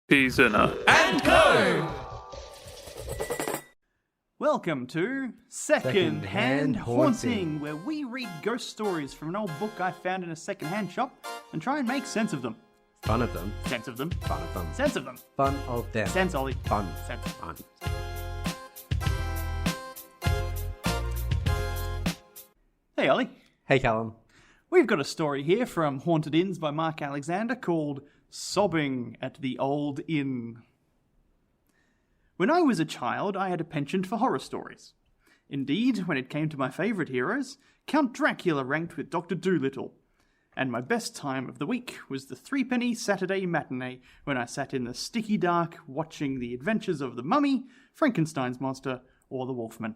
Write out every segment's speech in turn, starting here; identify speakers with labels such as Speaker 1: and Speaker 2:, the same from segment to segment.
Speaker 1: Pizza
Speaker 2: and Co.
Speaker 3: Welcome to Second-Hand Haunting, where we read ghost stories from an old book I found in a second-hand shop and try and make sense of them.
Speaker 2: Fun of them.
Speaker 3: Sense of them.
Speaker 2: Fun of them.
Speaker 3: Sense of them.
Speaker 2: Fun of them.
Speaker 3: Sense, Ollie.
Speaker 2: Fun.
Speaker 3: Sense.
Speaker 2: Fun.
Speaker 3: Hey, Ollie.
Speaker 2: Hey, Callum.
Speaker 3: We've got a story here from Haunted Inns by Marc Alexander called Sobbing at the Old Inn. When I was a child, I had a penchant for horror stories. Indeed, when it came to my favourite heroes, Count Dracula ranked with Dr. Dolittle. And my best time of the week was the threepenny Saturday matinee when I sat in the sticky dark watching the adventures of the Mummy, Frankenstein's monster, or the Wolfman.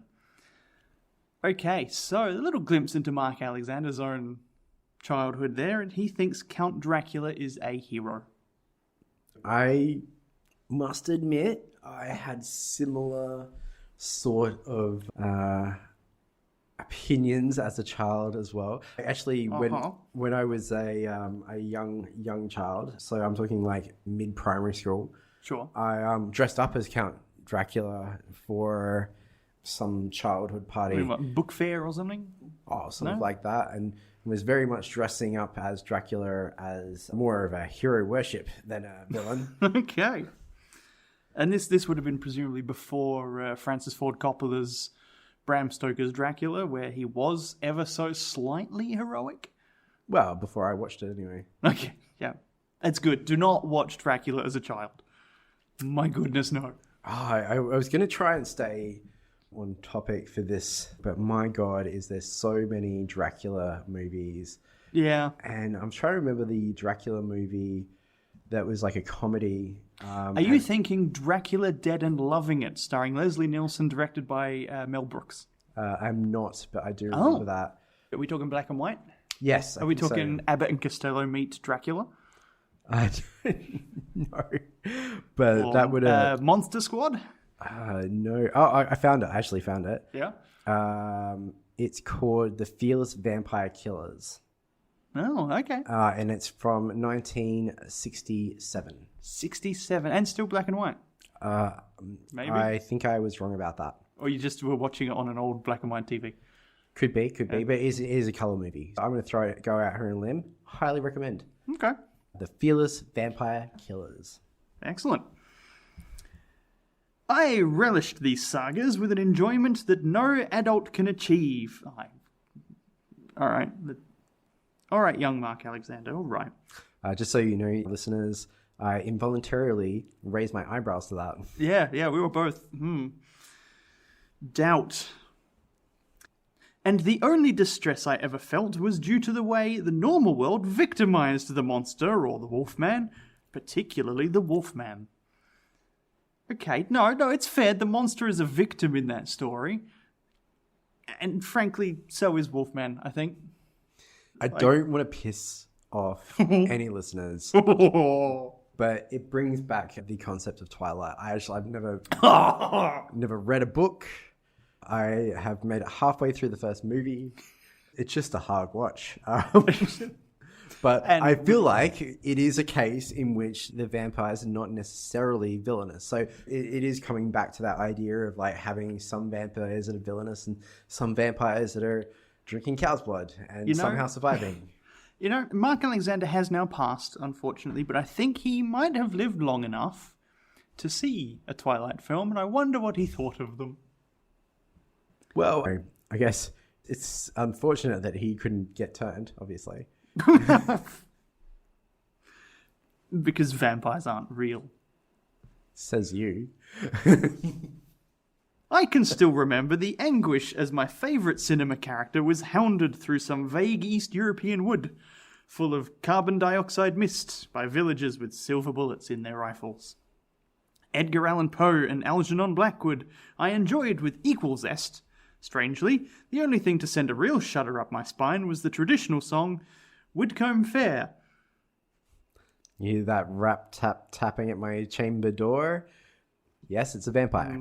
Speaker 3: Okay, so a little glimpse into Marc Alexander's own childhood there, and he thinks Count Dracula is a hero.
Speaker 2: I must admit, I had similar sort of opinions as a child as well. Actually, when I was a young child, so I'm talking like mid-primary school.
Speaker 3: Sure.
Speaker 2: I dressed up as Count Dracula for some childhood party.
Speaker 3: What, book fair or something?
Speaker 2: Oh, something like that. And was very much dressing up as Dracula as more of a hero worship than a villain.
Speaker 3: Okay. And this would have been presumably before Francis Ford Coppola's Bram Stoker's Dracula, where he was ever so slightly heroic?
Speaker 2: Well, before I watched it anyway.
Speaker 3: Okay, yeah. That's good. Do not watch Dracula as a child. My goodness, no.
Speaker 2: Oh, I was going to try and stay on topic for this, but my God, is there so many Dracula movies.
Speaker 3: Yeah.
Speaker 2: And I'm trying to remember the Dracula movie that was like a comedy.
Speaker 3: Are you thinking Dracula Dead and Loving It, starring Leslie Nielsen, directed by Mel Brooks?
Speaker 2: I'm not, but I do remember that.
Speaker 3: Are we talking black and white?
Speaker 2: Yes.
Speaker 3: Are we talking Abbott and Costello meet Dracula?
Speaker 2: I don't know. But that would have...
Speaker 3: Monster Squad?
Speaker 2: No. Oh, I found it. I actually found it.
Speaker 3: Yeah?
Speaker 2: It's called The Fearless Vampire Killers.
Speaker 3: Oh, okay.
Speaker 2: And it's from 1967.
Speaker 3: 67, and still black and white? Maybe?
Speaker 2: I think I was wrong about that.
Speaker 3: Or you just were watching it on an old black and white TV?
Speaker 2: Could be, but it is a colour movie. I'm going to go out here on a limb. Highly recommend.
Speaker 3: Okay.
Speaker 2: The Fearless Vampire Killers.
Speaker 3: Excellent. I relished these sagas with an enjoyment that no adult can achieve. All right, young Marc Alexander, all right.
Speaker 2: Just so you know, listeners, I involuntarily raised my eyebrows to that.
Speaker 3: Yeah, we were both, doubt. And the only distress I ever felt was due to the way the normal world victimized the monster or the Wolfman, particularly the Wolfman. Okay, no, it's fair. The monster is a victim in that story. And frankly, so is Wolfman, I think.
Speaker 2: I don't want to piss off any listeners, but it brings back the concept of Twilight. I've never read a book. I have made it halfway through the first movie. It's just a hard watch. But I feel like it is a case in which the vampires are not necessarily villainous. So it is coming back to that idea of like having some vampires that are villainous and some vampires that are drinking cow's blood and somehow surviving.
Speaker 3: You know, Marc Alexander has now passed, unfortunately, but I think he might have lived long enough to see a Twilight film, and I wonder what he thought of them.
Speaker 2: Well, I guess it's unfortunate that he couldn't get turned, obviously.
Speaker 3: Because vampires aren't real.
Speaker 2: Says you.
Speaker 3: I can still remember the anguish as my favourite cinema character was hounded through some vague East European wood, full of carbon dioxide mist by villagers with silver bullets in their rifles. Edgar Allan Poe and Algernon Blackwood I enjoyed with equal zest. Strangely, the only thing to send a real shudder up my spine was the traditional song, Widecombe Fair.
Speaker 2: You hear that rap tapping at my chamber door? Yes, it's a vampire.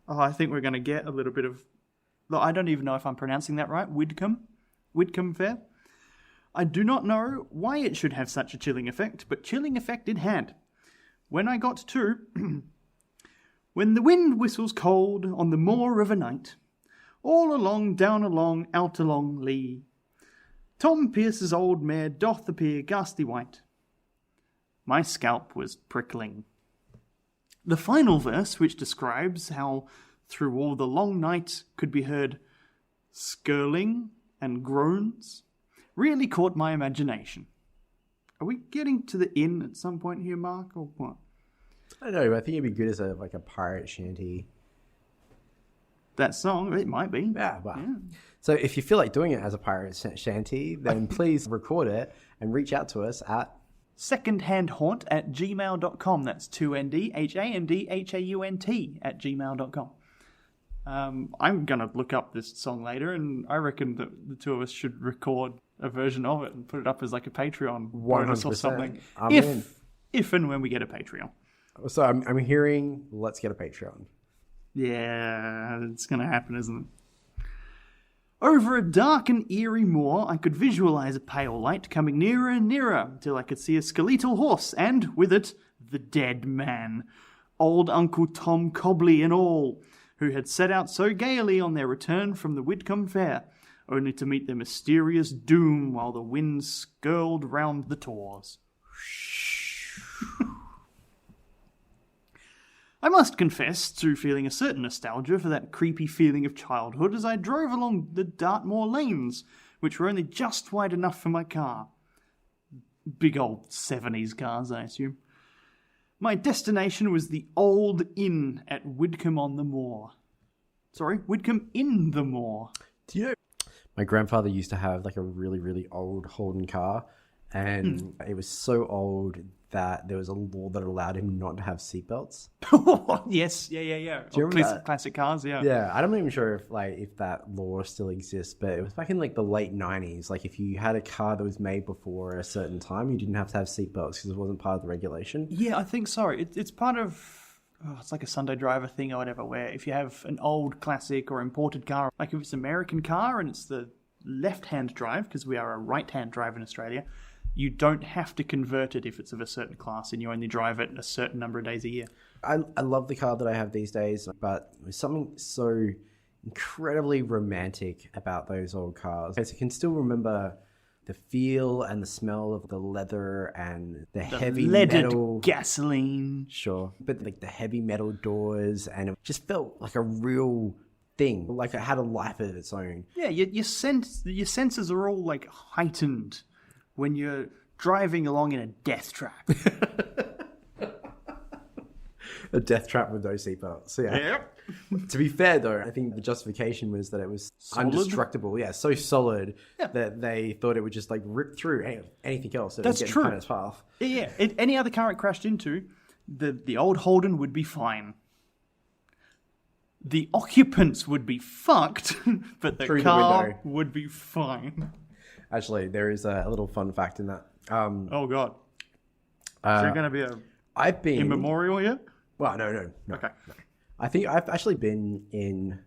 Speaker 3: I think we're going to get a little bit of... I don't even know if I'm pronouncing that right. Widecombe Fair. I do not know why it should have such a chilling effect, but chilling effect it had. When I got to... When the wind whistles cold on the moor of a night, all along, down along, out along Lee, Tom Pierce's old mare doth appear ghastly white. My scalp was prickling. The final verse, which describes how through all the long night could be heard skirling and groans, really caught my imagination. Are we getting to the inn at some point here, Mark, or what?
Speaker 2: I don't know, but I think it'd be good as a pirate shanty.
Speaker 3: That song, it might be.
Speaker 2: Yeah, wow. Yeah. So if you feel like doing it as a pirate shanty, then please record it and reach out to us at
Speaker 3: secondhandhaunt@gmail.com. That's 2ndhandhaunt @gmail.com. I'm going to look up this song later, and I reckon that the two of us should record a version of it and put it up as like a Patreon bonus or something. If and when we get a Patreon.
Speaker 2: So I'm hearing, let's get a Patreon.
Speaker 3: Yeah, it's going to happen, isn't it? Over a dark and eerie moor, I could visualize a pale light coming nearer and nearer until I could see a skeletal horse and, with it, the dead man. Old Uncle Tom Cobley and all, who had set out so gaily on their return from the Widecombe fair, only to meet their mysterious doom while the wind skirled round the tors. I must confess to feeling a certain nostalgia for that creepy feeling of childhood as I drove along the Dartmoor lanes, which were only just wide enough for my car. Big old 70s cars, I assume. My destination was the Old Inn at Widecombe on the Moor. Sorry, Widecombe in the Moor.
Speaker 2: Do you know, my grandfather used to have like a really, really old Holden car, and it was so old that there was a law that allowed him not to have seatbelts.
Speaker 3: Yes, yeah.
Speaker 2: Do you remember that?
Speaker 3: Classic cars, yeah.
Speaker 2: Yeah, I'm not even sure if that law still exists, but it was back in like the late 90s. Like if you had a car that was made before a certain time, you didn't have to have seatbelts because it wasn't part of the regulation.
Speaker 3: Yeah, I think so. It's part of, it's like a Sunday driver thing or whatever, where if you have an old classic or imported car, like if it's an American car and it's the left-hand drive, because we are a right-hand drive in Australia, you don't have to convert it if it's of a certain class and you only drive it a certain number of days a year.
Speaker 2: I love the car that I have these days, but there's something so incredibly romantic about those old cars. I can still remember the feel and the smell of the leather and the heavy
Speaker 3: leaded
Speaker 2: metal
Speaker 3: gasoline.
Speaker 2: Sure, but like the heavy metal doors, and it just felt like a real thing, like it had a life of its own.
Speaker 3: Yeah, your senses are all like heightened when you're driving along in a death trap.
Speaker 2: A death trap with no seatbelts. So, yeah.
Speaker 3: Yep.
Speaker 2: To be fair, though, I think the justification was that it was solid? Indestructible. Yeah, so solid that they thought it would just like rip through anything else.
Speaker 3: That's true.
Speaker 2: In its path.
Speaker 3: Yeah. Any other car it crashed into, the old Holden would be fine. The occupants would be fucked, but the car would be fine.
Speaker 2: Actually, there is a little fun fact in that.
Speaker 3: Oh, God. Is there going to be
Speaker 2: I've been
Speaker 3: in memorial yet?
Speaker 2: Well, no.
Speaker 3: Okay.
Speaker 2: No. I think I've actually been in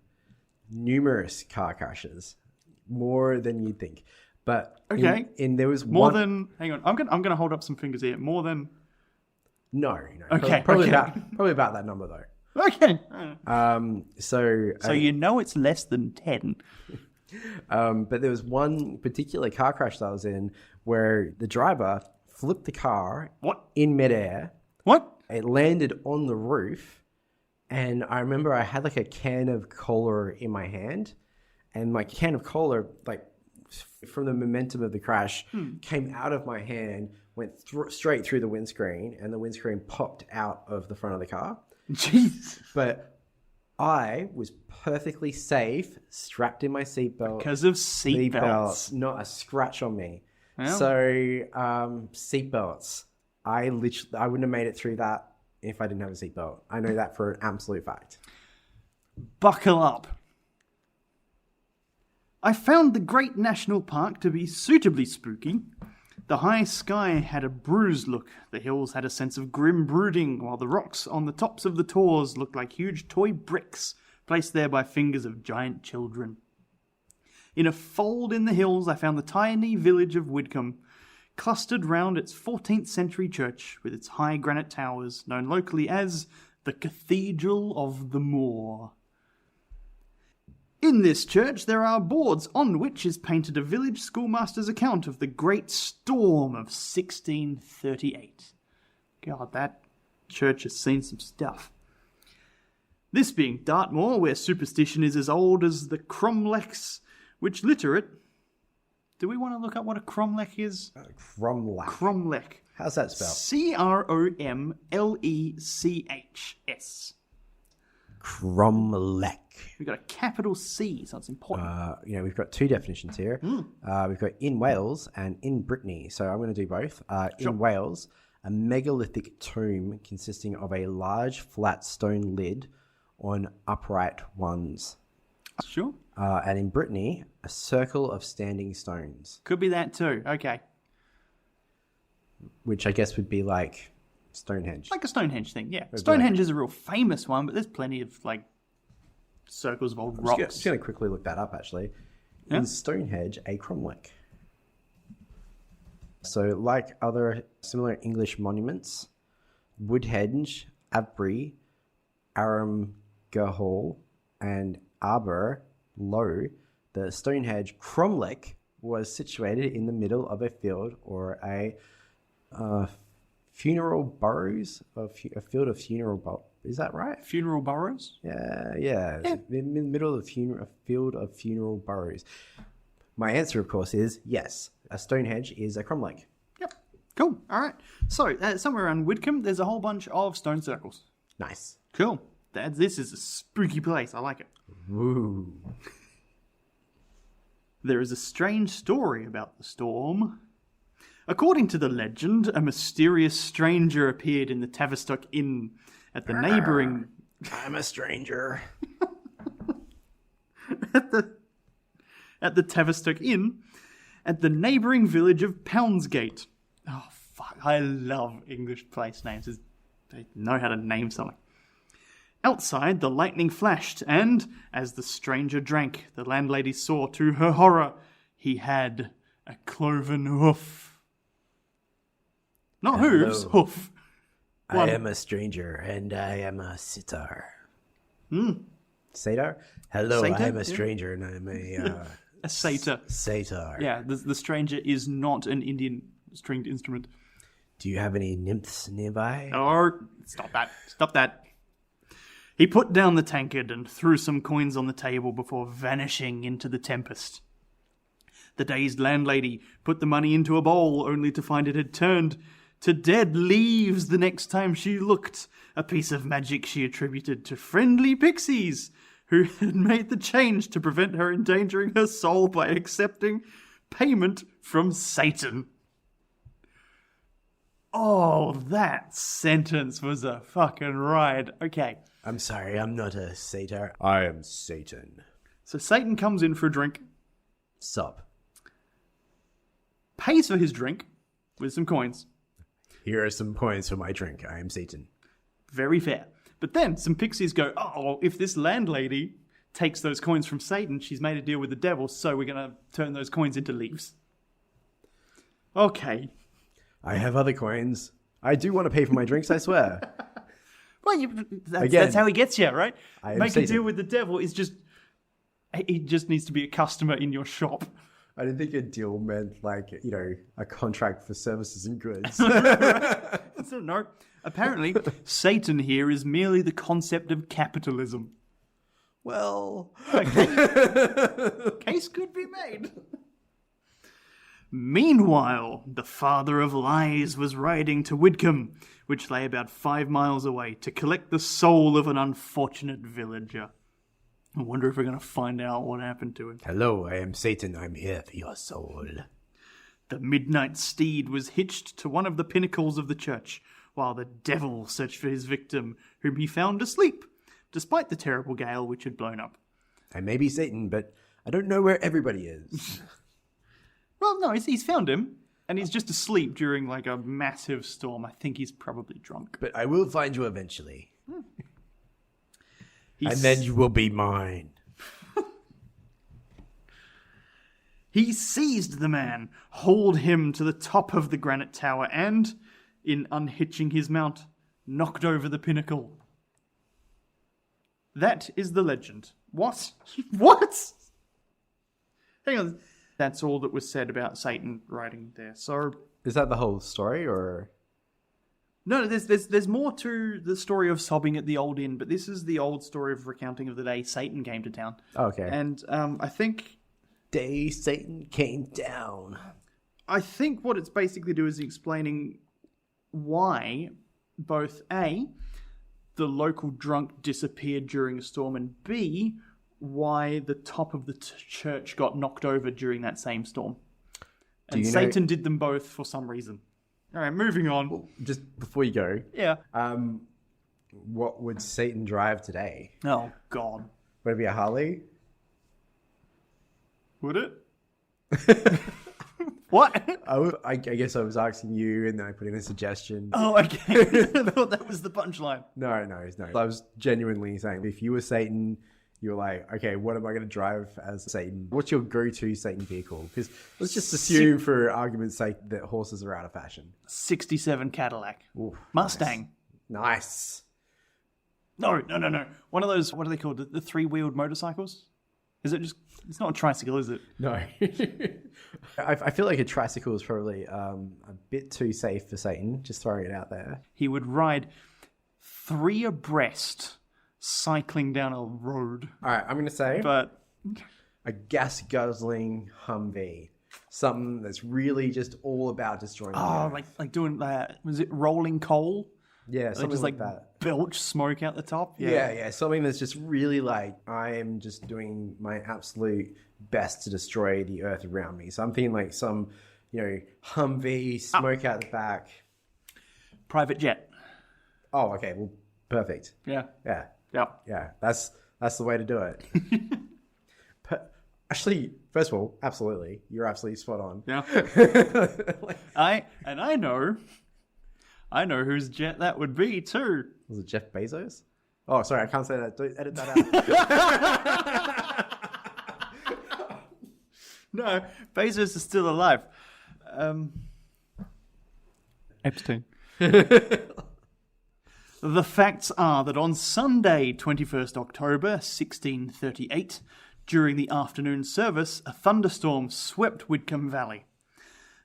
Speaker 2: numerous car crashes, more than you'd think. But
Speaker 3: okay,
Speaker 2: there was
Speaker 3: more than. Hang on, I'm gonna hold up some fingers here. More than.
Speaker 2: No.
Speaker 3: Okay.
Speaker 2: Probably about that number though.
Speaker 3: Okay.
Speaker 2: So
Speaker 3: you know it's less than 10.
Speaker 2: But there was one particular car crash that I was in where the driver flipped the car in midair.
Speaker 3: What?
Speaker 2: It landed on the roof, and I remember I had like a can of cola in my hand, and my can of cola, like from the momentum of the crash, came out of my hand, went straight through the windscreen, and the windscreen popped out of the front of the car.
Speaker 3: Jeez.
Speaker 2: But I was perfectly safe, strapped in my seatbelt.
Speaker 3: Because of seatbelts.
Speaker 2: Not a scratch on me.
Speaker 3: Well.
Speaker 2: So, seatbelts. I wouldn't have made it through that if I didn't have a seatbelt. I know that for an absolute fact.
Speaker 3: Buckle up. I found the Great National Park to be suitably spooky. The high sky had a bruised look, the hills had a sense of grim brooding, while the rocks on the tops of the tors looked like huge toy bricks placed there by fingers of giant children. In a fold in the hills, I found the tiny village of Widecombe, clustered round its 14th century church with its high granite towers, known locally as the Cathedral of the Moor. In this church there are boards on which is painted a village schoolmaster's account of the Great Storm of 1638. God, that church has seen some stuff. This being Dartmoor, where superstition is as old as the cromlechs which litter it. Do we want to look up what a cromlech is?
Speaker 2: Cromlech.
Speaker 3: Cromlech.
Speaker 2: How's that spelled?
Speaker 3: Cromlechs.
Speaker 2: Cromlech.
Speaker 3: We've got a capital C, so it's important.
Speaker 2: We've got two definitions here. We've got in Wales and in Brittany. So I'm going to do both.
Speaker 3: Sure.
Speaker 2: In Wales, a megalithic tomb consisting of a large flat stone lid on upright ones.
Speaker 3: Sure.
Speaker 2: And in Brittany, a circle of standing stones.
Speaker 3: Could be that too. Okay.
Speaker 2: Which I guess would be like Stonehenge.
Speaker 3: Like a Stonehenge thing, yeah. Stonehenge is a real famous one, but there's plenty of like circles of old rocks.
Speaker 2: I'm just going to quickly look that up, actually.
Speaker 3: Yeah.
Speaker 2: Is Stonehenge a cromlech? So, like other similar English monuments, Woodhenge, Avebury, Aramgahall, and Arbor Low, the Stonehenge cromlech was situated in the middle of a field or a funeral burrows, a field of funeral. Is that right?
Speaker 3: Funeral burrows?
Speaker 2: Yeah. In the middle of a field of funeral burrows. My answer, of course, is yes. A Stonehenge is a cromlech.
Speaker 3: Yep. Cool. All right. So, somewhere around Widecombe, there's a whole bunch of stone circles.
Speaker 2: Nice.
Speaker 3: Cool. This is a spooky place. I like it.
Speaker 2: Woo.
Speaker 3: There is a strange story about the storm. According to the legend, a mysterious stranger appeared in the Tavistock Inn at the neighbouring...
Speaker 2: I'm a stranger.
Speaker 3: at the Tavistock Inn at the neighbouring village of Poundsgate. Oh, fuck. I love English place names. They know how to name something. Outside, the lightning flashed, and, as the stranger drank, the landlady saw, to her horror, he had a cloven hoof. Not hooves, hoof.
Speaker 2: I am a stranger, and I am a sitar. Satyr? Hello,
Speaker 3: Satyr?
Speaker 2: I am a stranger, and I'm a...
Speaker 3: a satyr.
Speaker 2: Satyr.
Speaker 3: Yeah, the stranger is not an Indian stringed instrument.
Speaker 2: Do you have any nymphs nearby?
Speaker 3: Oh, stop that. He put down the tankard and threw some coins on the table before vanishing into the tempest. The dazed landlady put the money into a bowl, only to find it had turned to dead leaves the next time she looked, a piece of magic she attributed to friendly pixies, who had made the change to prevent her endangering her soul by accepting payment from Satan. Oh, that sentence was a fucking ride. Okay.
Speaker 2: I'm sorry, I'm not a satyr. I am Satan.
Speaker 3: So Satan comes in for a drink,
Speaker 2: Sup?
Speaker 3: pays for his drink with some coins.
Speaker 2: Here are some coins for my drink. I am Satan.
Speaker 3: Very fair. But then some pixies go, oh, if this landlady takes those coins from Satan, she's made a deal with the devil, so we're going to turn those coins into leaves. Okay.
Speaker 2: I have other coins. I do want to pay for my drinks, I swear.
Speaker 3: Well, that's how he gets you, right? Make
Speaker 2: Satan.
Speaker 3: a deal with the devil is just... He just needs to be a customer in your shop.
Speaker 2: I didn't think a deal meant like, a contract for services and goods.
Speaker 3: So, no. Apparently, Satan here is merely the concept of capitalism.
Speaker 2: Well...
Speaker 3: Case could be made. Meanwhile, the father of lies was riding to Widecombe, which lay about 5 miles away, to collect the soul of an unfortunate villager. I wonder if we're going to find out what happened to him.
Speaker 2: Hello, I am Satan. I'm here for your soul.
Speaker 3: The midnight steed was hitched to one of the pinnacles of the church, while the devil searched for his victim, whom he found asleep, despite the terrible gale which had blown up.
Speaker 2: I may be Satan, but I don't know where everybody is.
Speaker 3: Well, no, he's found him, and he's just asleep during like a massive storm. I think he's probably drunk.
Speaker 2: But I will find you eventually. And then you will be mine.
Speaker 3: He seized the man, hauled him to the top of the granite tower, and, in unhitching his mount, knocked over the pinnacle. That is the legend. What? What? Hang on. That's all that was said about Satan riding there. So,
Speaker 2: is that the whole story, or?
Speaker 3: No, there's more to the story of Sobbing at the Old Inn, but this is the old story of recounting of the day Satan came to town.
Speaker 2: Okay.
Speaker 3: And I think...
Speaker 2: Day Satan came down.
Speaker 3: I think what it's basically doing is explaining why both A, the local drunk disappeared during a storm, and B, why the top of the church got knocked over during that same storm. And Satan did them both for some reason. All right, moving on.
Speaker 2: Well, just before you go.
Speaker 3: Yeah.
Speaker 2: What would Satan drive today?
Speaker 3: Oh, God.
Speaker 2: Would it be a Harley?
Speaker 3: Would it? What?
Speaker 2: I guess I was asking you, and then I put in a suggestion.
Speaker 3: Oh, okay. I thought that was the punchline.
Speaker 2: No. I was genuinely saying, if you were Satan, you were like, okay, what am I going to drive as Satan? What's your go-to Satan vehicle? Because let's just assume, for argument's sake, that horses are out of fashion.
Speaker 3: 67 Cadillac.
Speaker 2: Ooh,
Speaker 3: Mustang.
Speaker 2: Nice.
Speaker 3: No. One of those, what are they called? The three-wheeled motorcycles? Is it just... It's not a tricycle, is it?
Speaker 2: No. I feel like a tricycle is probably a bit too safe for Satan, just throwing it out there.
Speaker 3: He would ride 3 abreast, cycling down a road.
Speaker 2: All right, I'm going to say
Speaker 3: a
Speaker 2: gas-guzzling Humvee. Something that's really just all about destroying the earth.
Speaker 3: like doing that. Was it rolling coal?
Speaker 2: Yeah, something
Speaker 3: just
Speaker 2: like that.
Speaker 3: Belch smoke out the top.
Speaker 2: Yeah. Something that's just really like, I am just doing my absolute best to destroy the earth around me. So I'm thinking like some, Humvee, smoke out the back.
Speaker 3: Private jet.
Speaker 2: Oh, okay. Well, perfect.
Speaker 3: Yeah.
Speaker 2: That's the way to do it. But actually, first of all, absolutely, you're absolutely spot on.
Speaker 3: Yeah. I know whose jet that would be too.
Speaker 2: Was it Jeff Bezos? Oh, sorry, I can't say that. Don't edit that out.
Speaker 3: No, Bezos is still alive. Epstein. The facts are that on Sunday, 21st October, 1638, during the afternoon service, a thunderstorm swept Widecombe Valley.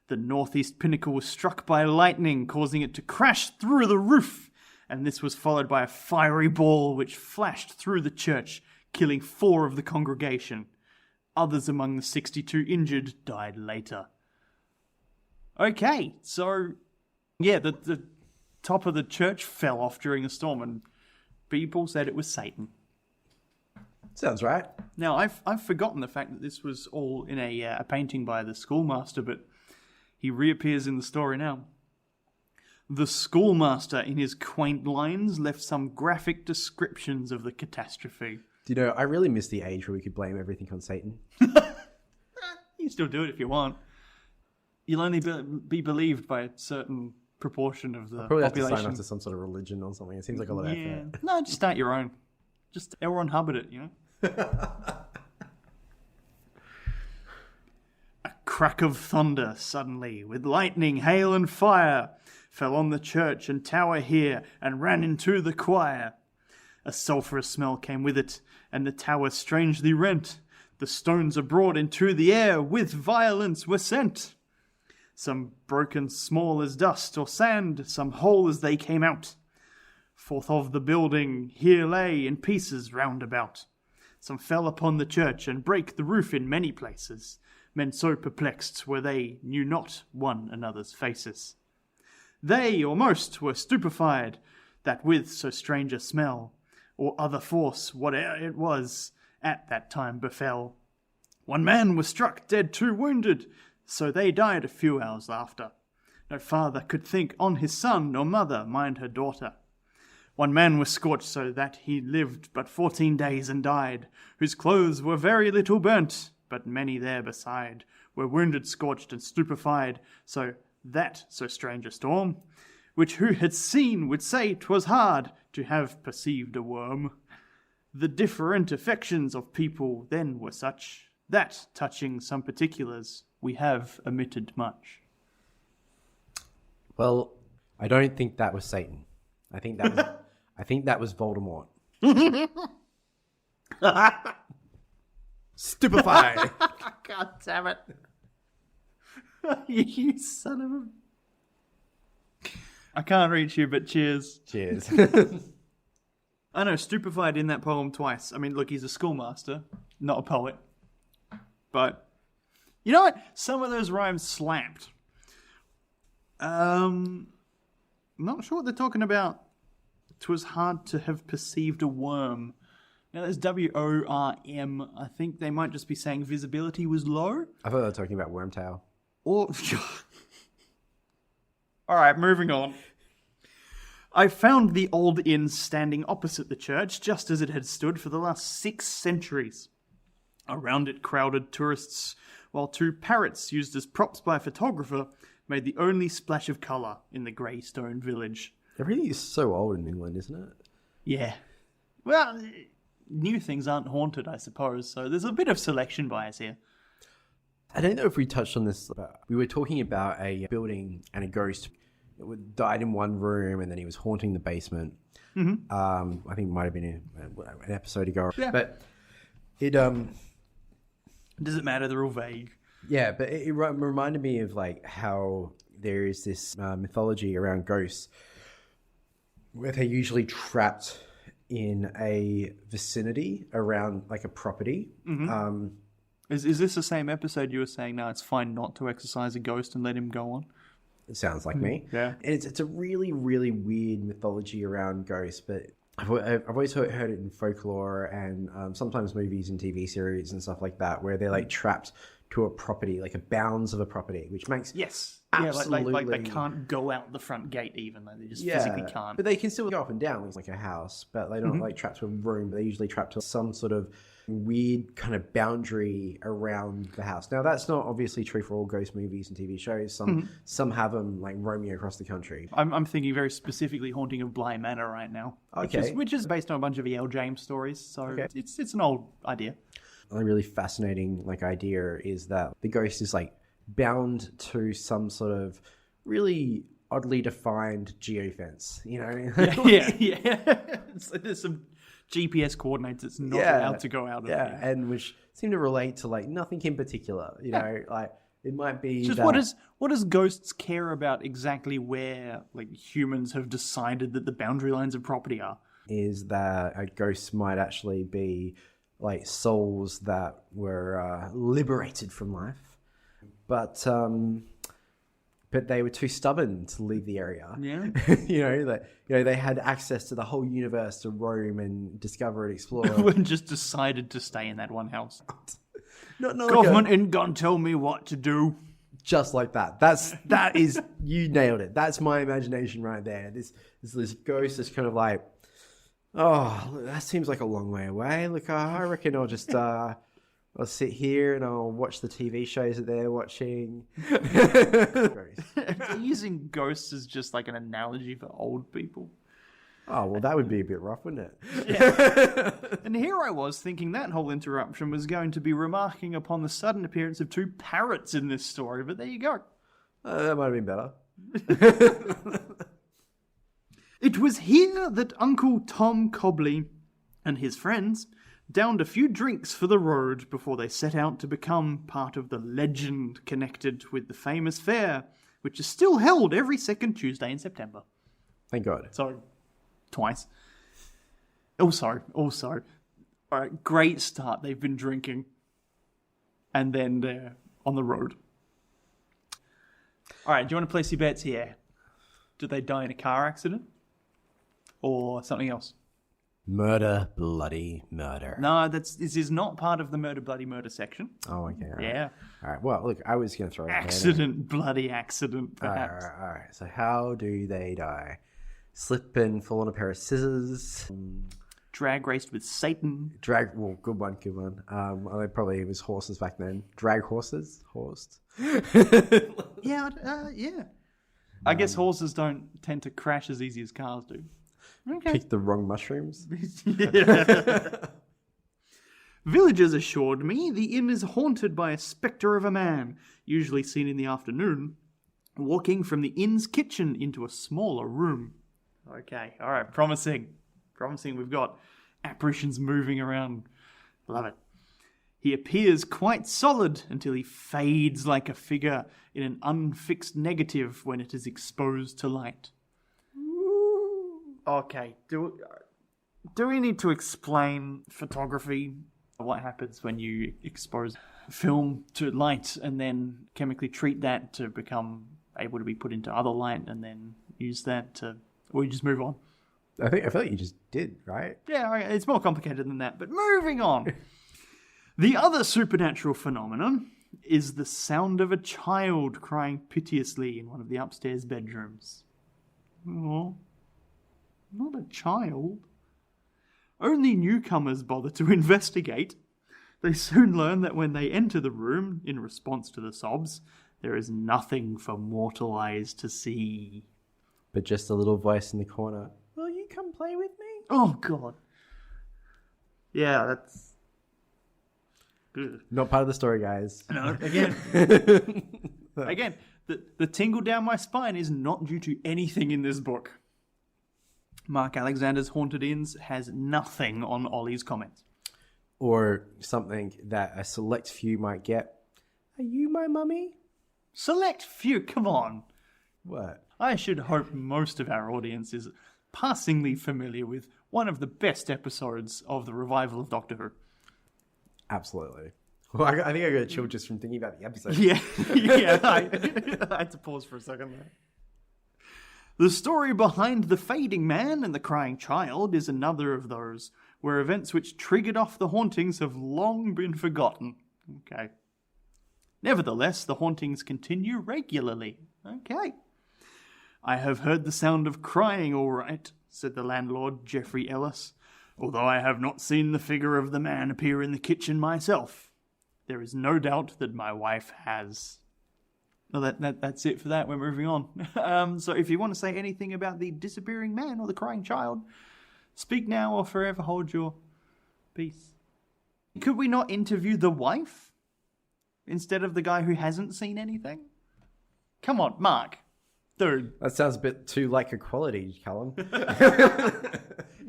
Speaker 3: The northeast pinnacle was struck by lightning, causing it to crash through the roof, and this was followed by a fiery ball which flashed through the church, killing 4 of the congregation. Others among the 62 injured died later. Okay, so, yeah, the top of the church fell off during the storm, and people said it was Satan.
Speaker 2: Sounds right.
Speaker 3: Now, I've forgotten the fact that this was all in a painting by the schoolmaster, but he reappears in the story now. The schoolmaster, in his quaint lines, left some graphic descriptions of the catastrophe.
Speaker 2: Do you know, I really miss the age where we could blame everything on Satan.
Speaker 3: You can still do it if you want. You'll only be believed by a certain proportion of the
Speaker 2: probably
Speaker 3: population.
Speaker 2: Have to sign up to some sort of religion or something. It seems like a lot of effort.
Speaker 3: No, just start your own. Just L. Ron Hubbard it, A crack of thunder suddenly, with lightning, hail and fire, fell on the church and tower here, and ran into the choir. A sulphurous smell came with it, and the tower strangely rent. The stones abroad into the air with violence were sent. Some broken small as dust or sand, some whole as they came out. Forth of the building here lay in pieces round about. Some fell upon the church and brake the roof in many places. Men so perplexed were they knew not one another's faces. They, or most, were stupefied, that with so strange a smell, or other force, whate'er it was, at that time befell. One man was struck dead, 2 wounded, so they died a few hours after. No father could think on his son, nor mother mind her daughter. One man was scorched so that he lived but 14 days and died, whose clothes were very little burnt, but many there beside were wounded, scorched, and stupefied, so that so strange a storm, which who had seen would say 'twas hard to have perceived a worm. The different affections of people then were such, that, touching some particulars, we have omitted much.
Speaker 2: Well, I don't think that was Satan. I think that was Voldemort. Stupefy.
Speaker 3: God damn it. You son of a... I can't reach you, but cheers.
Speaker 2: Cheers.
Speaker 3: I know, stupefied in that poem twice. I mean, look, he's a schoolmaster, not a poet. But, you know what? Some of those rhymes slapped. Not sure what they're talking about. 'Twas hard to have perceived a worm. Now, there's WORM. I think they might just be saying visibility was low.
Speaker 2: I thought they were talking about Wormtail.
Speaker 3: Or... All right, moving on. I found the old inn standing opposite the church, just as it had stood for the last 6 centuries. Around it crowded tourists, while 2 parrots used as props by a photographer made the only splash of colour in the grey stone village.
Speaker 2: Everything is so old in England, isn't it?
Speaker 3: Yeah. Well, new things aren't haunted, I suppose, so there's a bit of selection bias here.
Speaker 2: I don't know if we touched on this, but we were talking about a building and a ghost that died in one room and then he was haunting the basement. Mm-hmm. I think it might have been an episode ago.
Speaker 3: Yeah.
Speaker 2: But it...
Speaker 3: Does it matter? They're all vague.
Speaker 2: Yeah, but it reminded me of like how there is this mythology around ghosts where they're usually trapped in a vicinity around like a property.
Speaker 3: Mm-hmm. Is this the same episode you were saying, no, it's fine not to exercise a ghost and let him go on?
Speaker 2: It sounds like me.
Speaker 3: Yeah.
Speaker 2: And it's a really, really weird mythology around ghosts, but I've always heard it in folklore and sometimes movies and TV series and stuff like that, where they're like trapped to a property, like a bounds of a property, which makes absolutely...
Speaker 3: like they can't go out the front gate even, though they just physically can't.
Speaker 2: But they can still go up and down like a house, but they're not like trapped to a room, but they're usually trapped to some sort of weird kind of boundary around the house. Now, that's not obviously true for all ghost movies and TV shows. Some have them like roaming across the country.
Speaker 3: I'm thinking very specifically Haunting of Bly Manor right now.
Speaker 2: Okay.
Speaker 3: Which is based on a bunch of E.L. James stories, so it's an old idea.
Speaker 2: A really fascinating like idea is that the ghost is like bound to some sort of really oddly defined geofence, you know?
Speaker 3: Yeah. It's like there's some GPS coordinates it's not allowed to go out of.
Speaker 2: Yeah, and which seem to relate to like nothing in particular, you know, like it might be
Speaker 3: just
Speaker 2: that...
Speaker 3: what does ghosts care about exactly where like humans have decided that the boundary lines of property are?
Speaker 2: Is that a ghost might actually be like souls that were liberated from life, but they were too stubborn to leave the area.
Speaker 3: Yeah,
Speaker 2: they had access to the whole universe to roam and discover and explore.
Speaker 3: And just decided to stay in that one house.
Speaker 2: Not
Speaker 3: Government ain't gonna tell me what to do.
Speaker 2: Just like that. That is you nailed it. That's my imagination right there. This ghost is kind of like, oh, that seems like a long way away. Look, I reckon I'll just I'll sit here and I'll watch the TV shows that they're watching.
Speaker 3: They're using ghosts as just like an analogy for old people.
Speaker 2: Oh, well, that would be a bit rough, wouldn't it?
Speaker 3: Yeah. And here I was thinking that whole interruption was going to be remarking upon the sudden appearance of 2 parrots in this story, but there you go.
Speaker 2: That might have been better.
Speaker 3: It was here that Uncle Tom Cobley and his friends downed a few drinks for the road before they set out to become part of the legend connected with the famous fair, which is still held every second Tuesday in September.
Speaker 2: Thank God.
Speaker 3: Sorry, twice. Also. All right, great start. They've been drinking. And then they're on the road. All right, do you want to place your bets here? Did they die in a car accident? Or something else?
Speaker 2: Murder, bloody murder.
Speaker 3: No, this is not part of the murder, bloody murder section.
Speaker 2: Oh, okay. All right.
Speaker 3: Yeah.
Speaker 2: All right. Well, look, I was going to throw it
Speaker 3: accident, bloody accident, perhaps.
Speaker 2: All right. So how do they die? Slip and fall on a pair of scissors.
Speaker 3: Drag raced with Satan.
Speaker 2: Well, good one. Well, probably it was horses back then. Drag horses? Horsed.
Speaker 3: Yeah. I guess horses don't tend to crash as easy as cars do. Okay.
Speaker 2: Picked the wrong mushrooms.
Speaker 3: Villagers assured me the inn is haunted by a spectre of a man, usually seen in the afternoon, walking from the inn's kitchen into a smaller room. Okay, all right, promising. Promising we've got apparitions moving around. Love it. He appears quite solid until he fades like a figure in an unfixed negative when it is exposed to light. Okay, do we need to explain photography? What happens when you expose film to light and then chemically treat that to become able to be put into other light and then use that to... Or you just move on?
Speaker 2: I feel like you just did, right?
Speaker 3: Yeah, it's more complicated than that, but moving on. The other supernatural phenomenon is the sound of a child crying piteously in one of the upstairs bedrooms. Oh, not a child. Only newcomers bother to investigate. They soon learn that when they enter the room, in response to the sobs, there is nothing for mortal eyes to see.
Speaker 2: But just a little voice in the corner. Will you come play with me?
Speaker 3: Oh, God. Yeah, that's... Ugh.
Speaker 2: Not part of the story, guys.
Speaker 3: No, again, the tingle down my spine is not due to anything in this book. Marc Alexander's Haunted Inns has nothing on Olly's comments.
Speaker 2: Or something that a select few might get. Are you my mummy?
Speaker 3: Select few, come on.
Speaker 2: What?
Speaker 3: I should hope most of our audience is passingly familiar with one of the best episodes of the revival of Doctor Who.
Speaker 2: Absolutely. Well, I think I got chilled just from thinking about the episode.
Speaker 3: Yeah, I had to pause for a second there. The story behind the fading man and the crying child is another of those where events which triggered off the hauntings have long been forgotten. Okay. Nevertheless, the hauntings continue regularly. Okay. I have heard the sound of crying all right, said the landlord, Geoffrey Ellis, although I have not seen the figure of the man appear in the kitchen myself. There is no doubt that my wife has. Well, that's it for that. We're moving on. So if you want to say anything about the disappearing man or the crying child, speak now or forever hold your peace. Could we not interview the wife instead of the guy who hasn't seen anything? Come on, Mark. Dude.
Speaker 2: That sounds a bit too like equality, Callum.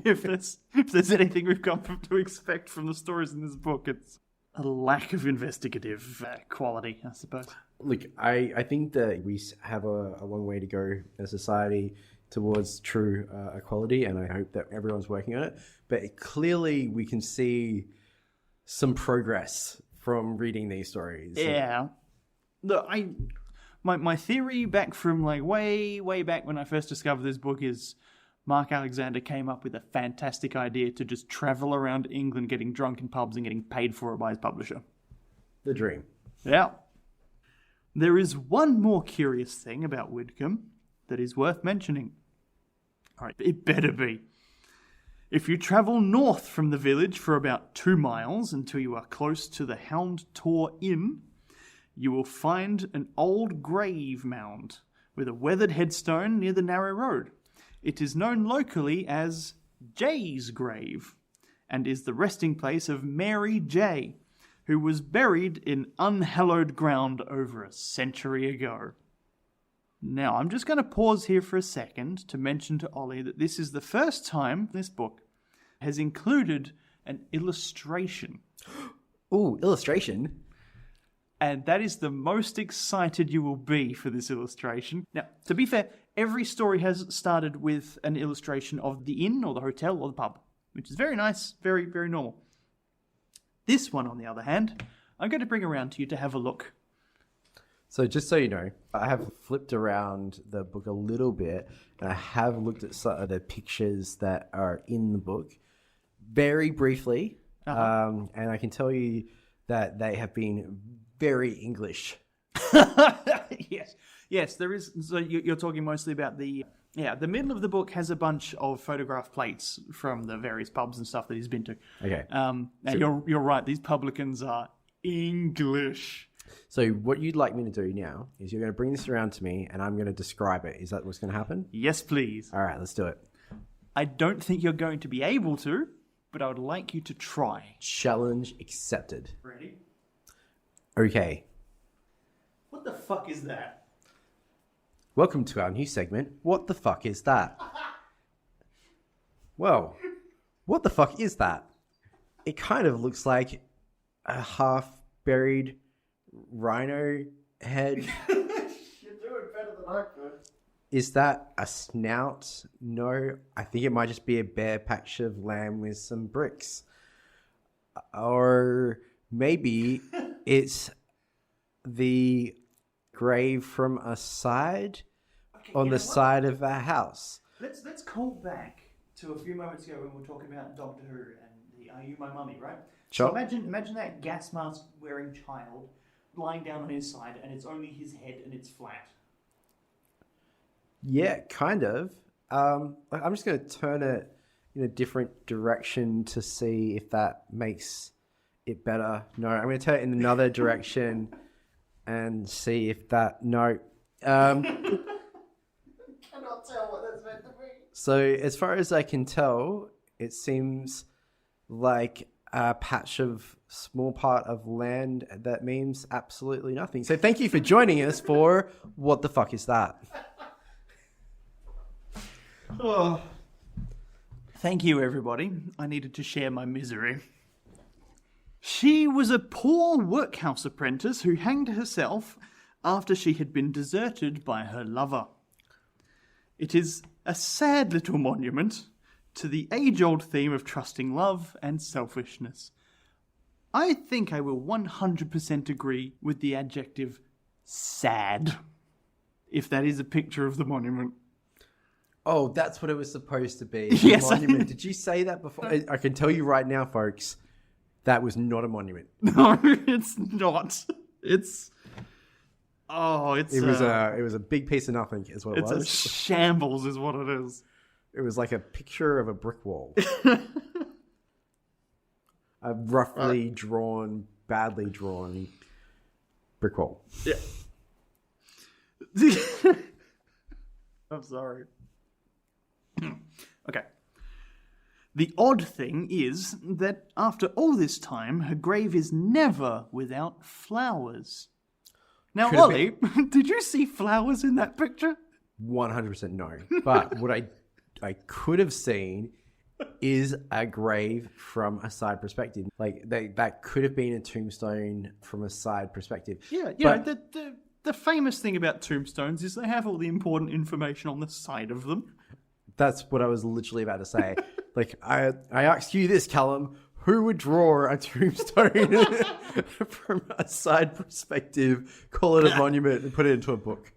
Speaker 3: If there's anything we've come to expect from the stories in this book, it's a lack of investigative quality, I suppose.
Speaker 2: Look, I think that we have a long way to go as a society towards true equality, and I hope that everyone's working on it. But clearly we can see some progress from reading these stories.
Speaker 3: Yeah. Look, my theory back from like way back when I first discovered this book is Marc Alexander came up with a fantastic idea to just travel around England getting drunk in pubs and getting paid for it by his publisher.
Speaker 2: The dream.
Speaker 3: Yeah. There is one more curious thing about Widecombe that is worth mentioning. All right, it better be. If you travel north from the village for about 2 miles until you are close to the Hound Tor Inn, you will find an old grave mound with a weathered headstone near the narrow road. It is known locally as Jay's Grave and is the resting place of Mary Jay, who was buried in unhallowed ground over a century ago. Now, I'm just going to pause here for a second to mention to Olly that this is the first time this book has included an illustration.
Speaker 2: Ooh, illustration?
Speaker 3: And that is the most excited you will be for this illustration. Now, to be fair, every story has started with an illustration of the inn or the hotel or the pub, which is very nice, very, very normal. This one, on the other hand, I'm going to bring around to you to have a look.
Speaker 2: So just so you know, I have flipped around the book a little bit, and I have looked at some of the pictures that are in the book very briefly, and I can tell you that they have been very English.
Speaker 3: Yes, there is. So you're talking mostly about the middle of the book has a bunch of photograph plates from the various pubs and stuff that he's been to.
Speaker 2: Okay.
Speaker 3: And you're right. These publicans are English.
Speaker 2: So what you'd like me to do now is you're going to bring this around to me, and I'm going to describe it. Is that what's going to happen?
Speaker 3: Yes, please.
Speaker 2: All right, let's do it.
Speaker 3: I don't think you're going to be able to, but I would like you to try.
Speaker 2: Challenge accepted.
Speaker 3: Ready?
Speaker 2: Okay.
Speaker 3: What the fuck is that?
Speaker 2: Welcome to our new segment, What the Fuck Is That? Well, what the fuck is that? It kind of looks like a half-buried rhino head.
Speaker 3: You're doing better than I could.
Speaker 2: Is that a snout? No, I think it might just be a bare patch of land with some bricks. Or maybe it's the grave from a side on the side of a house.
Speaker 3: Let's call back to a few moments ago when we were talking about Doctor Who and the Are You My Mummy, right?
Speaker 2: Sure.
Speaker 3: So imagine that gas mask wearing child lying down on his side and it's only his head and it's flat.
Speaker 2: Yeah, kind of. I'm just going to turn it in a different direction to see if that makes it better. No, I'm going to turn it in another direction and see if that... No.
Speaker 3: Cannot tell what that's meant to be.
Speaker 2: So as far as I can tell, it seems like a patch of small part of land that means absolutely nothing. So thank you for joining us for What the Fuck Is That?
Speaker 3: Oh. Thank you, everybody. I needed to share my misery. She was a poor workhouse apprentice who hanged herself after she had been deserted by her lover. It is a sad little monument to the age-old theme of trusting love and selfishness. I think I will 100% agree with the adjective sad, if that is a picture of the monument.
Speaker 2: Oh, that's what it was supposed to be.
Speaker 3: Yes.
Speaker 2: Monument. Did you say that before? I can tell you right now, folks, that was not a monument.
Speaker 3: No, it's not. It's... Oh, it's...
Speaker 2: It was a big piece of nothing, is what it was.
Speaker 3: It's a shambles, is what it is.
Speaker 2: It was like a picture of a brick wall. A roughly drawn, badly drawn brick wall.
Speaker 3: Yeah. I'm sorry. Okay. The odd thing is that after all this time, her grave is never without flowers. Now,
Speaker 2: Could have
Speaker 3: Ollie, did you see flowers in that picture?
Speaker 2: 100% no. But what I could have seen is a grave from a side perspective. Like, that could have been a tombstone from a side perspective.
Speaker 3: Yeah,
Speaker 2: But-
Speaker 3: the famous thing about tombstones is they have all the important information on the side of them.
Speaker 2: That's what I was literally about to say. Like, I asked you this, Callum. Who would draw a tombstone from a side perspective, call it a monument, and put it into a book?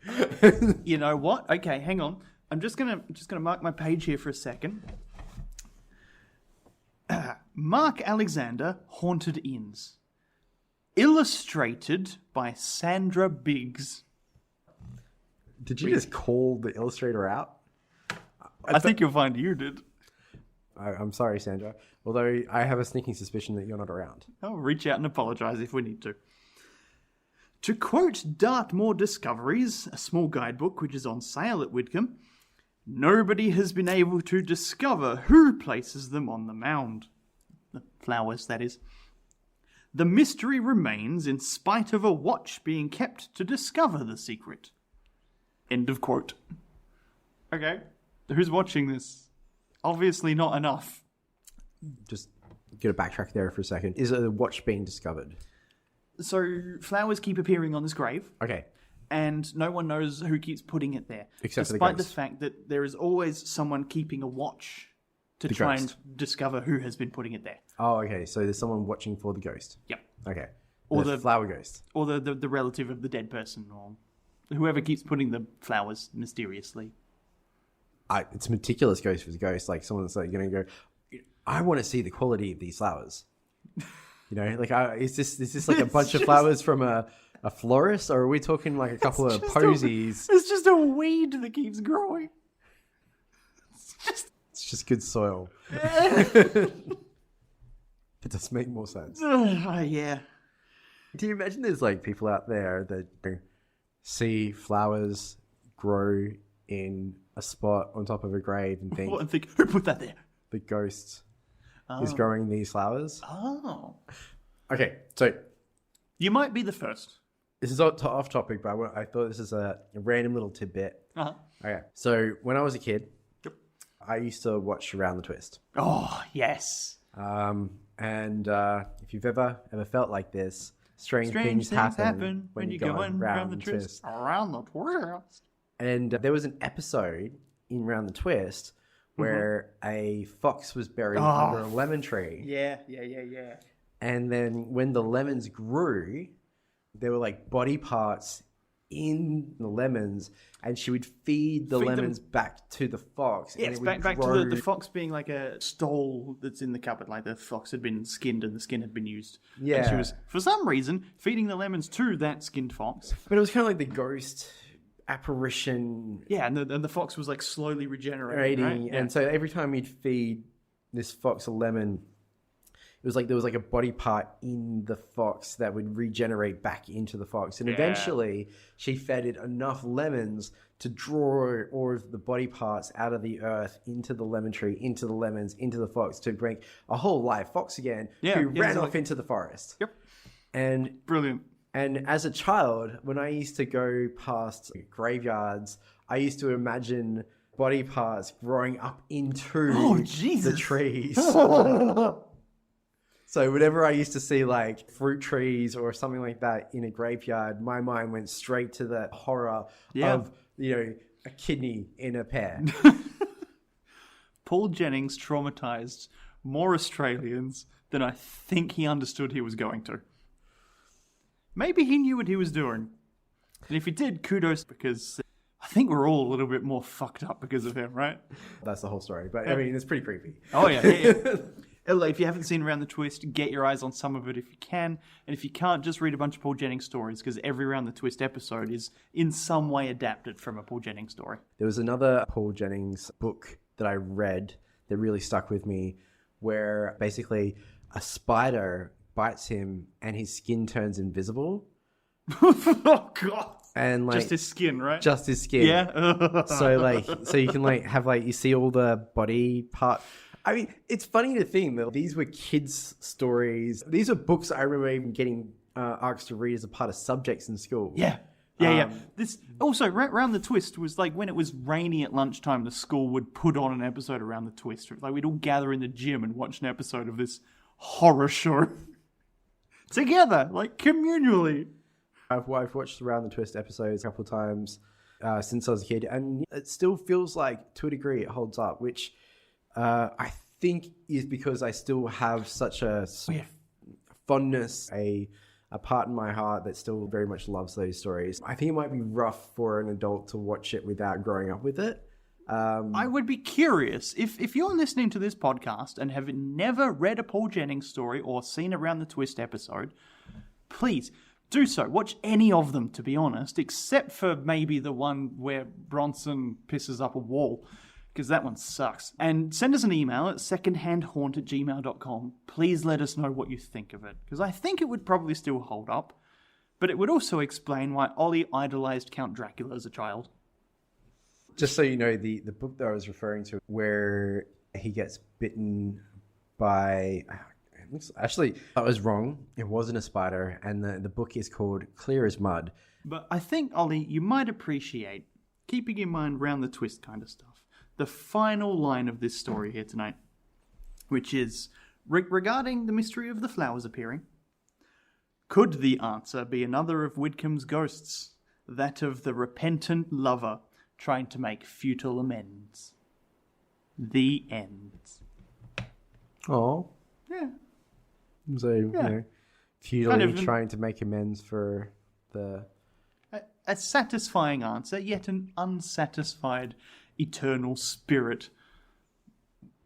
Speaker 3: You know what? Okay, hang on. I'm just gonna mark my page here for a second. Marc Alexander, Haunted Inns. Illustrated by Sandra Biggs.
Speaker 2: Did you just call the illustrator out?
Speaker 3: I think you'll find you did.
Speaker 2: I'm sorry, Sandra. Although I have a sneaking suspicion that you're not around.
Speaker 3: I'll reach out and apologise if we need to. To quote Dartmoor Discoveries, a small guidebook which is on sale at Widecombe, nobody has been able to discover who places them on the mound. The flowers, that is. The mystery remains in spite of a watch being kept to discover the secret. End of quote. Okay, who's watching this? Obviously not enough.
Speaker 2: Just get a backtrack there for a second. Is a watch being discovered?
Speaker 3: So flowers keep appearing on this grave.
Speaker 2: Okay.
Speaker 3: And no one knows who keeps putting it there.
Speaker 2: Except for the
Speaker 3: despite
Speaker 2: ghost.
Speaker 3: the fact that there is always someone keeping a watch to
Speaker 2: The
Speaker 3: try
Speaker 2: ghost.
Speaker 3: and discover who has been putting it there.
Speaker 2: Oh, okay. So there's someone watching for the ghost.
Speaker 3: Yep.
Speaker 2: Okay.
Speaker 3: Or
Speaker 2: the
Speaker 3: the-
Speaker 2: flower ghost.
Speaker 3: Or the relative of the dead person, or whoever keeps putting the flowers mysteriously.
Speaker 2: It's a meticulous ghost for the ghost. Like someone's like going to go, I want to see the quality of these flowers. You know, like is this like a bunch of flowers from a florist, or are we talking like a couple of posies?
Speaker 3: It's just a weed that keeps growing.
Speaker 2: It's just good soil. It does make more sense.
Speaker 3: Yeah.
Speaker 2: Do you imagine there's like people out there that see flowers grow in a spot on top of a grave and think
Speaker 3: And think, who put that there?
Speaker 2: the ghosts? is growing these flowers.
Speaker 3: Oh.
Speaker 2: Okay, so
Speaker 3: You might be the first.
Speaker 2: this is off topic, but I thought this is a random little tidbit.
Speaker 3: Uh-huh.
Speaker 2: Okay, so when I was a kid,
Speaker 3: Yep.
Speaker 2: I used to watch Around the Twist.
Speaker 3: Oh, yes.
Speaker 2: And if you've ever felt like this, strange things happen when you're going round the twist.
Speaker 3: Around the twist.
Speaker 2: And there was an episode in Round the Twist where a fox was buried under a lemon tree.
Speaker 3: Yeah.
Speaker 2: And then when the lemons grew, there were like body parts in the lemons, and she would feed the lemons back to the fox.
Speaker 3: Yes,
Speaker 2: and it
Speaker 3: back to the fox being like a stole that's in the cupboard. Like the fox had been skinned and the skin had been used.
Speaker 2: Yeah.
Speaker 3: And she was, for some reason, feeding the lemons to that skinned fox.
Speaker 2: But it was kind of like the ghost apparition.
Speaker 3: Yeah, and the fox was like slowly regenerating. Right? Yeah.
Speaker 2: And so every time you'd feed this fox a lemon, it was like there was like a body part in the fox that would regenerate back into the fox. And eventually she fed it enough lemons to draw all of the body parts out of the earth into the lemon tree, into the lemons, into the fox to bring a whole live fox again who ran off into the forest.
Speaker 3: Yep.
Speaker 2: And
Speaker 3: brilliant.
Speaker 2: And as a child, when I used to go past graveyards, I used to imagine body parts growing up into the trees. So whenever I used to see like fruit trees or something like that in a graveyard, my mind went straight to the horror of, a kidney in a pear.
Speaker 3: Paul Jennings traumatized more Australians than I think he understood he was going to. Maybe he knew what he was doing. And if he did, kudos, because I think we're all a little bit more fucked up because of him, right?
Speaker 2: That's the whole story. But I mean, it's pretty creepy.
Speaker 3: Oh, yeah. If you haven't seen Around the Twist, get your eyes on some of it if you can. And if you can't, just read a bunch of Paul Jennings stories, because every Around the Twist episode is in some way adapted from a Paul Jennings story.
Speaker 2: There was another Paul Jennings book that I read that really stuck with me, where basically a spider bites him and his skin turns invisible.
Speaker 3: Oh, God.
Speaker 2: And like
Speaker 3: just his skin, right?
Speaker 2: Just his skin.
Speaker 3: Yeah.
Speaker 2: so you can like have like, you see all the body part. I mean, it's funny to think that these were kids' stories. These are books I remember even getting asked to read as a part of subjects in school.
Speaker 3: Yeah. This also, Round the Twist was like when it was rainy at lunchtime, the school would put on an episode Around the Twist. Like we'd all gather in the gym and watch an episode of this horror show together, like communally.
Speaker 2: I've watched Around the Twist episodes a couple of times since I was a kid, and it still feels like, to a degree, it holds up, which I think is because I still have such a fondness, a part in my heart that still very much loves those stories. I think it might be rough for an adult to watch it without growing up with it.
Speaker 3: I would be curious, if you're listening to this podcast and have never read a Paul Jennings story or seen Around the Twist episode, please do so. Watch any of them, to be honest, except for maybe the one where Bronson pisses up a wall, because that one sucks. And send us an email at secondhandhaunt@gmail.com. Please let us know what you think of it, because I think it would probably still hold up, but it would also explain why Ollie idolized Count Dracula as a child.
Speaker 2: Just so you know, the book that I was referring to, where he gets bitten by... Actually, I was wrong. It wasn't a spider, and the book is called Clear as Mud.
Speaker 3: But I think, Ollie, you might appreciate, keeping in mind Round the Twist kind of stuff, the final line of this story here tonight, which is, regarding the mystery of the flowers appearing, could the answer be another of Widecombe's ghosts, that of the repentant lover trying to make futile amends? The end.
Speaker 2: Oh.
Speaker 3: Yeah.
Speaker 2: So, futilely trying to make amends for the...
Speaker 3: A satisfying answer, yet an unsatisfied eternal spirit.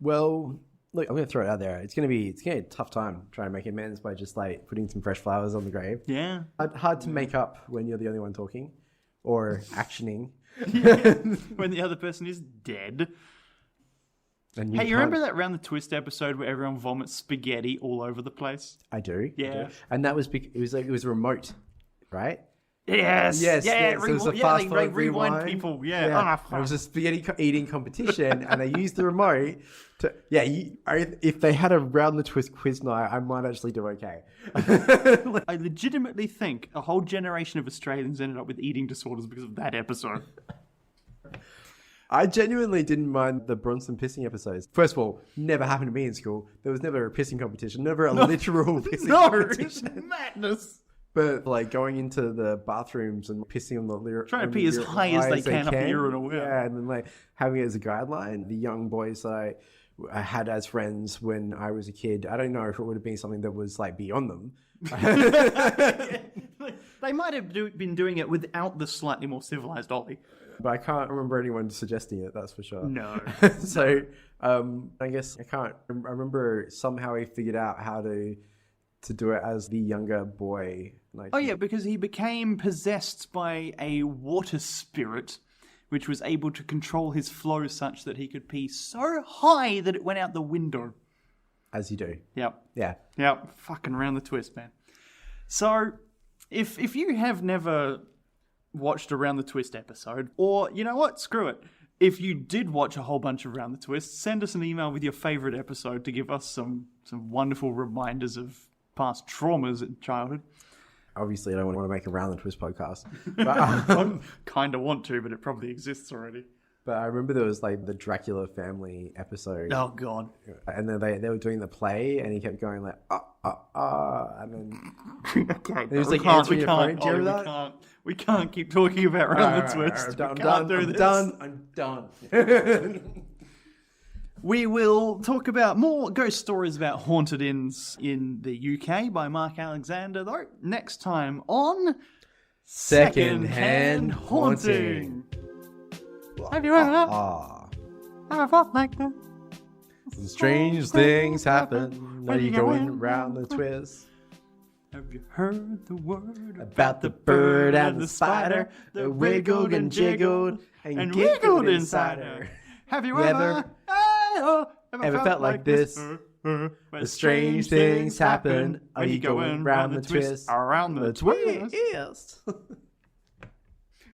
Speaker 2: Well, look, I'm going to throw it out there. It's going to be a tough time trying to make amends by just like putting some fresh flowers on the grave.
Speaker 3: Yeah.
Speaker 2: Hard to make up when you're the only one talking or actioning.
Speaker 3: When the other person is dead.
Speaker 2: And
Speaker 3: you remember that Round the Twist episode where everyone vomits spaghetti all over the place?
Speaker 2: I do.
Speaker 3: Yeah.
Speaker 2: And that was it was remote, right?
Speaker 3: Yes.
Speaker 2: Yes,
Speaker 3: Yeah.
Speaker 2: so it was a
Speaker 3: They
Speaker 2: fast forward,
Speaker 3: rewind people. Yeah.
Speaker 2: Yeah.
Speaker 3: Ah,
Speaker 2: It was a spaghetti eating competition, and they used the remote to. Yeah, if they had a round the twist quiz night, I might actually do okay.
Speaker 3: I legitimately think a whole generation of Australians ended up with eating disorders because of that episode.
Speaker 2: I genuinely didn't mind the Bronson pissing episodes. First of all, never happened to me in school. There was never a pissing competition, never a literal pissing competition.
Speaker 3: It's madness.
Speaker 2: But like going into the bathrooms and pissing on the lyric,
Speaker 3: Trying to pee as high as they can up the urinal.
Speaker 2: Yeah, and then like having it as a guideline. The young boys that I had as friends when I was a kid, I don't know if it would have been something that was like beyond them.
Speaker 3: They might have been doing it without the slightly more civilized Ollie.
Speaker 2: But I can't remember anyone suggesting it, that's for sure.
Speaker 3: No.
Speaker 2: So I guess I remember somehow he figured out how to do it as the younger boy. Like,
Speaker 3: Oh yeah, because he became possessed by a water spirit, which was able to control his flow such that he could pee so high that it went out the window.
Speaker 2: As you do.
Speaker 3: Yep.
Speaker 2: Yeah.
Speaker 3: Yep. Fucking round the twist, man. So, if you have never watched a Round the Twist episode, or you know what, screw it. If you did watch a whole bunch of Round the Twist, send us an email with your favourite episode to give us some wonderful reminders of past traumas in childhood.
Speaker 2: Obviously, I don't want to make a Round the Twist podcast. But,
Speaker 3: Kind of want to, but it probably exists already.
Speaker 2: but I remember there was like the Dracula family episode.
Speaker 3: Oh, God.
Speaker 2: And then they were doing the play, and he kept going like, and then
Speaker 3: Okay,
Speaker 2: he was like answering your phone. Do you remember that?
Speaker 3: We can't keep talking about Round the Twist.
Speaker 2: I'm done.
Speaker 3: We will talk about more ghost stories about haunted inns in the UK by Marc Alexander, though, next time on
Speaker 2: Second-hand haunting.
Speaker 3: Have you ever felt like that?
Speaker 2: Some strange things happen when you're going round the twist.
Speaker 3: Have you heard the word
Speaker 2: About the bird and the spider that wiggled and jiggled and giggled inside her?
Speaker 3: Have you
Speaker 2: Ever felt like this?
Speaker 3: Where
Speaker 2: strange things happen. Are you going round the twist?
Speaker 3: Around the twist.
Speaker 2: twist.